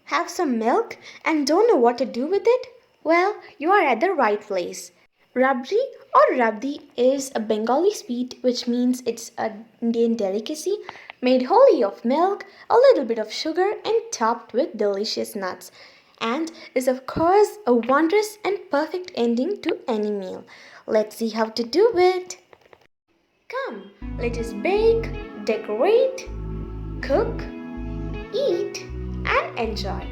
Have some milk and don't know what to do with it? Well, you are at the right place. Rabri or Rabdi is a Bengali sweet which means it's an Indian delicacy made wholly of milk, a little bit of sugar, and topped with delicious nuts. And is, of course, a wondrous and perfect ending to any meal. Let's see how to do it. Come, let us bake, decorate, cook, eat, and enjoy.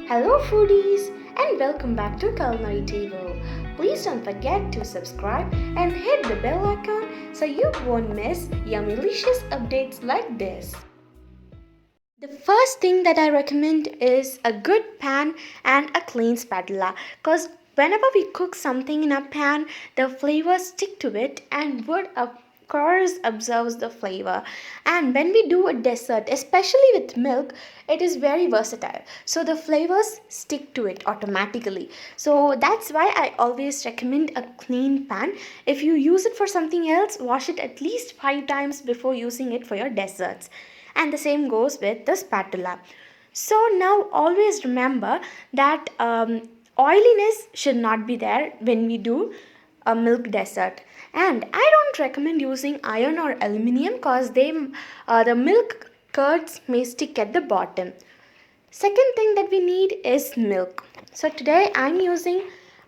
Hello, foodies, and welcome back to Culinary Table. Please don't forget to subscribe and hit the bell icon so you won't miss yummy-licious updates like this. The first thing that I recommend is a good pan and a clean spatula, because whenever we cook something in a pan, the flavors stick to it and wood of course absorbs the flavor. And when we do a dessert, especially with milk, it is very versatile, so the flavors stick to it automatically. So that's why I always recommend a clean pan. If you use it for something else, wash it at least 5 times before using it for your desserts, and the same goes with the spatula. So now always remember that oiliness should not be there when we do a milk dessert. And I don't recommend using iron or aluminium because the milk curds may stick at the bottom. Second thing that we need is milk. So today I'm using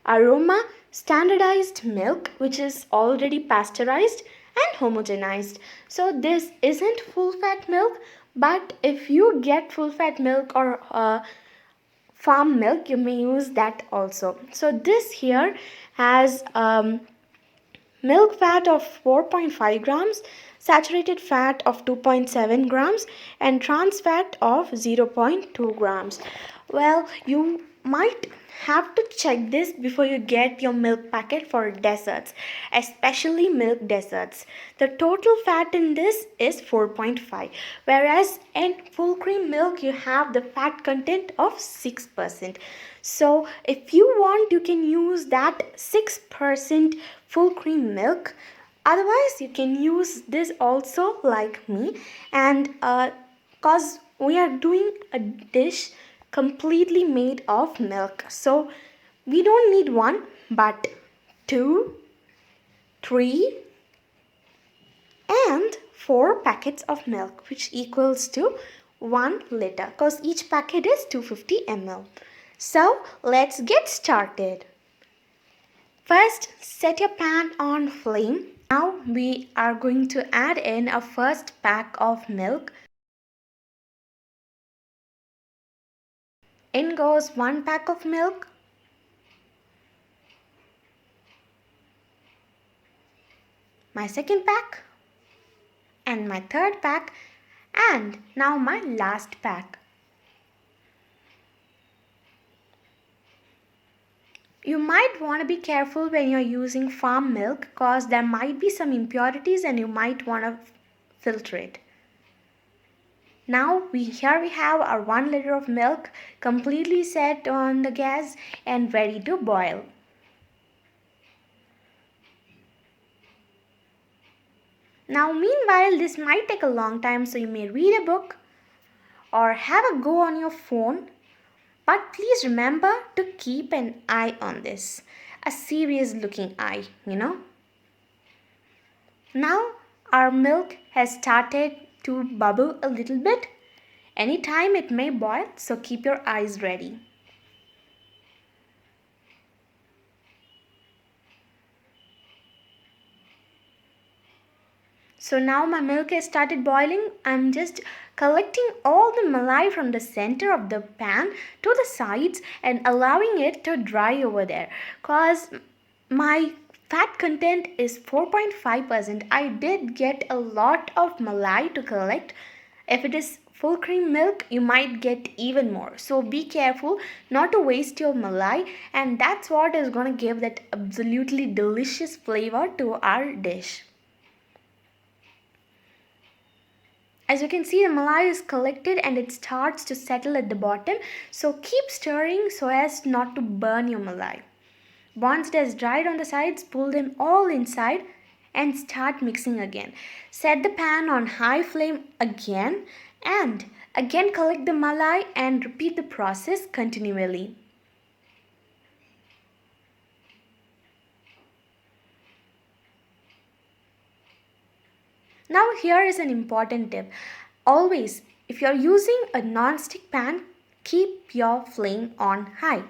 Aroma standardized milk, which is already pasteurized and homogenized. So this isn't full fat milk, but if you get full fat milk or farm milk, you may use that also. So this here has milk fat of 4.5 grams, saturated fat of 2.7 grams, and trans fat of 0.2 grams. Well, you might have to check this before you get your milk packet for desserts, especially milk desserts. The total fat in this is 4.5, whereas in full cream milk you have the fat content of 6%. So if you want, you can use that 6% full cream milk. Otherwise, you can use this also like me. And cause we are doing a dish completely made of milk, so we don't need one but 2, 3, and 4 packets of milk, which equals to 1 liter, because each packet is 250 ml. So let's get started. First, set your pan on flame. Now we are going to add in a first pack of milk. In goes 1 pack of milk. My second pack. And my third pack. And now my last pack. You might want to be careful when you're using farm milk because there might be some impurities and you might want to filter it. Now here we have our 1 liter of milk completely set on the gas and ready to boil. Now meanwhile, this might take a long time, so you may read a book or have a go on your phone. But please remember to keep an eye on this. A serious looking eye, Now our milk has started to bubble a little bit. Anytime it may boil, so keep your eyes ready. So now my milk has started boiling. I'm just collecting all the malai from the center of the pan to the sides and allowing it to dry over there. Cause my fat content is 4.5%. I did get a lot of malai to collect. If it is full cream milk, you might get even more. So be careful not to waste your malai, and that's what is going to give that absolutely delicious flavor to our dish. As you can see, the malai is collected and it starts to settle at the bottom. So keep stirring so as not to burn your malai. Once it has dried on the sides, pull them all inside and start mixing again. Set the pan on high flame again and Again, collect the malai and repeat the process continually. Now here is an important tip. Always, if you are using a non-stick pan, keep your flame on high.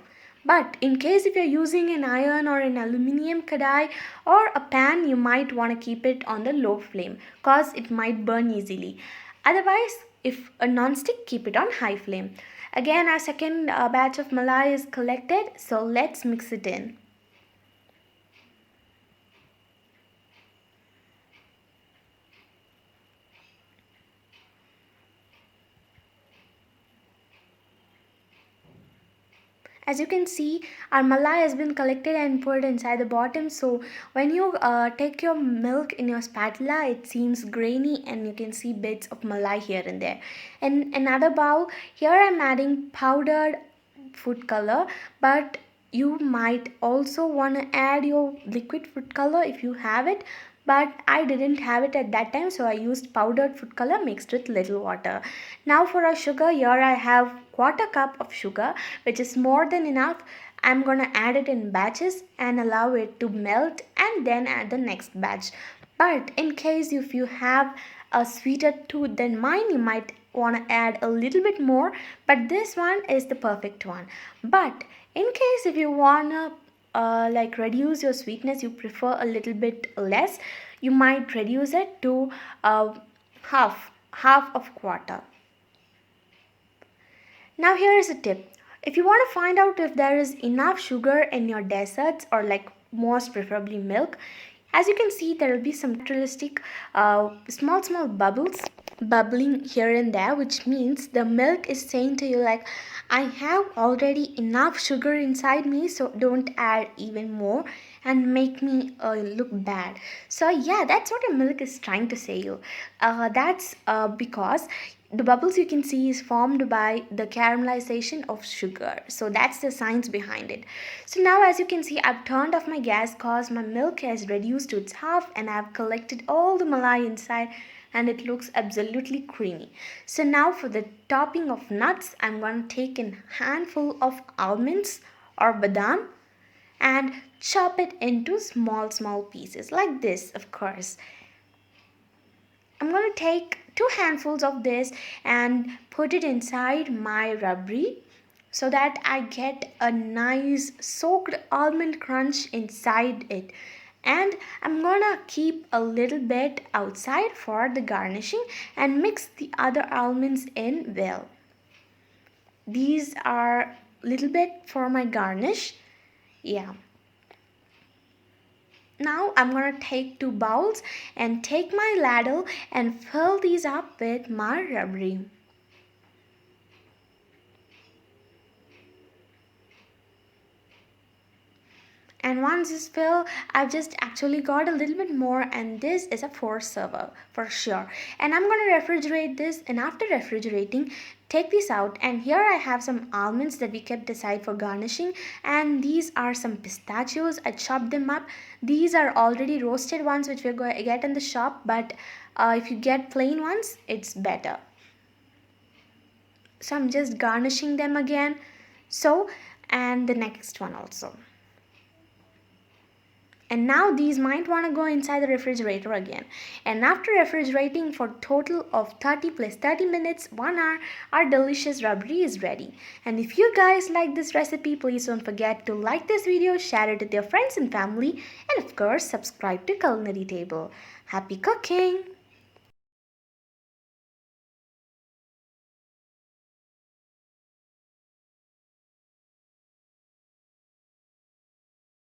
But in case if you are using an iron or an aluminium kadai or a pan, you might want to keep it on the low flame cause it might burn easily. Otherwise, if a non-stick, keep it on high flame. Again, our second batch of malai is collected, so let's mix it in. As you can see, our malai has been collected and poured inside the bottom. So when you take your milk in your spatula, it seems grainy and you can see bits of malai here and there. In another bowl, here I'm adding powdered food color, but you might also want to add your liquid food color if you have it, but I didn't have it at that time, so I used powdered food color mixed with little water. Now for our sugar, here I have quarter cup of sugar, which is more than enough. I'm gonna add it in batches and allow it to melt and then add the next batch. But in case if you have a sweeter tooth than mine, you might want to add a little bit more, but this one is the perfect one. But in case if you want to like reduce your sweetness, you prefer a little bit less, you might reduce it to half of quarter. Now here is a tip. If you want to find out if there is enough sugar in your desserts or like most preferably milk, as you can see, there will be some characteristic small bubbles bubbling here and there, which means the milk is saying to you like, I have already enough sugar inside me, so don't add even more and make me look bad. So yeah, that's what a milk is trying to say you. That's because the bubbles you can see is formed by the caramelization of sugar. So that's the science behind it. So now as you can see, I've turned off my gas cause my milk has reduced to its half and I've collected all the malai inside and it looks absolutely creamy. So now for the topping of nuts, I'm going to take a handful of almonds or badam and chop it into small pieces like this, of course. I'm going to take 2 handfuls of this and put it inside my rabri so that I get a nice soaked almond crunch inside it. And I'm gonna keep a little bit outside for the garnishing and mix the other almonds in well. These are little bit for my garnish. Yeah. Now I'm gonna take 2 bowls and take my ladle and fill these up with my rabri. And once this fill, I've just actually got a little bit more and this is a 4 server for sure. And I'm going to refrigerate this, and after refrigerating, take this out, and here I have some almonds that we kept aside for garnishing, and these are some pistachios. I chopped them up. These are already roasted ones which we're going to get in the shop, but if you get plain ones, it's better. So I'm just garnishing them again. So, and the next one also. And now these might want to go inside the refrigerator again. And after refrigerating for total of 30 plus 30 minutes, 1 hour, our delicious rabri is ready. And if you guys like this recipe, please don't forget to like this video, share it with your friends and family, and of course subscribe to Culinary Table. Happy cooking!